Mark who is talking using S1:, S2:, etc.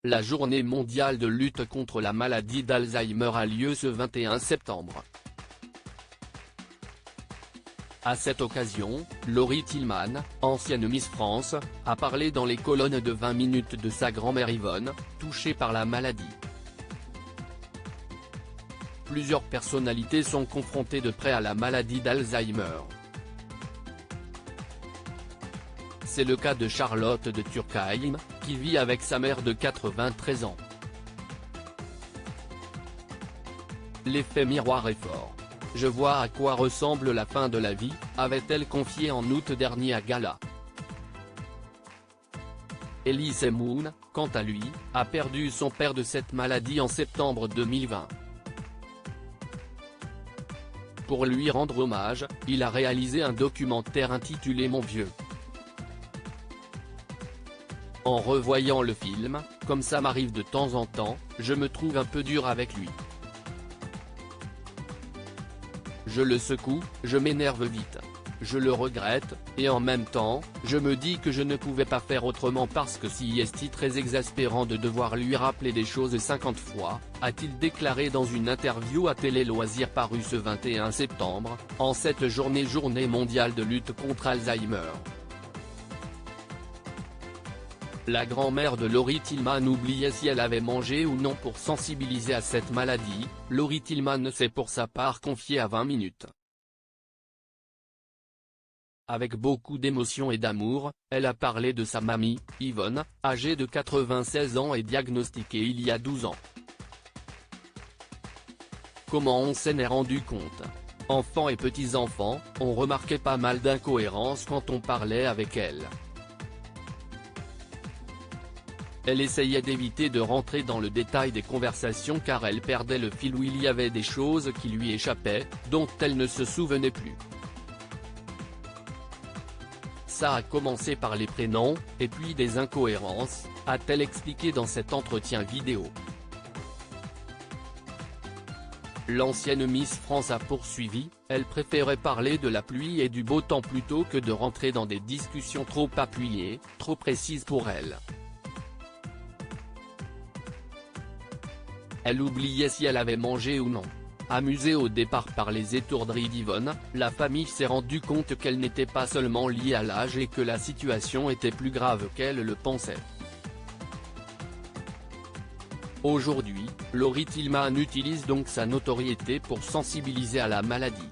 S1: La journée mondiale de lutte contre la maladie d'Alzheimer a lieu ce 21 septembre. À cette occasion, Laurie Tillman, ancienne Miss France, a parlé dans les colonnes de 20 minutes de sa grand-mère Yvonne, touchée par la maladie. Plusieurs personnalités sont confrontées de près à la maladie d'Alzheimer. C'est le cas de Charlotte de Turckheim, qui vit avec sa mère de 93 ans. L'effet miroir est fort. Je vois à quoi ressemble la fin de la vie, avait-elle confié en août dernier à Gala. Elise Moon, quant à lui, a perdu son père de cette maladie en septembre 2020. Pour lui rendre hommage, il a réalisé un documentaire intitulé Mon vieux. En revoyant le film, comme ça m'arrive de temps en temps, je me trouve un peu dur avec lui. Je le secoue, je m'énerve vite. Je le regrette, et en même temps, je me dis que je ne pouvais pas faire autrement parce que si est très exaspérant de devoir lui rappeler des choses 50 fois, a-t-il déclaré dans une interview à Télé Loisirs parue ce 21 septembre, en cette journée mondiale de lutte contre Alzheimer. La grand-mère de Laurie Tillman oubliait si elle avait mangé ou non pour sensibiliser à cette maladie. Laurie Tillman s'est pour sa part confiée à 20 minutes. Avec beaucoup d'émotion et d'amour, elle a parlé de sa mamie, Yvonne, âgée de 96 ans et diagnostiquée il y a 12 ans. Comment on s'en est rendu compte? Enfants et petits-enfants, on remarquait pas mal d'incohérences quand on parlait avec elle. Elle essayait d'éviter de rentrer dans le détail des conversations car elle perdait le fil où il y avait des choses qui lui échappaient, dont elle ne se souvenait plus. Ça a commencé par les prénoms, et puis des incohérences, a-t-elle expliqué dans cet entretien vidéo. L'ancienne Miss France a poursuivi, elle préférait parler de la pluie et du beau temps plutôt que de rentrer dans des discussions trop appuyées, trop précises pour elle. Elle oubliait si elle avait mangé ou non. Amusée au départ par les étourderies d'Yvonne, la famille s'est rendu compte qu'elle n'était pas seulement liée à l'âge et que la situation était plus grave qu'elle le pensait. Aujourd'hui, Laurie Tillman utilise donc sa notoriété pour sensibiliser à la maladie.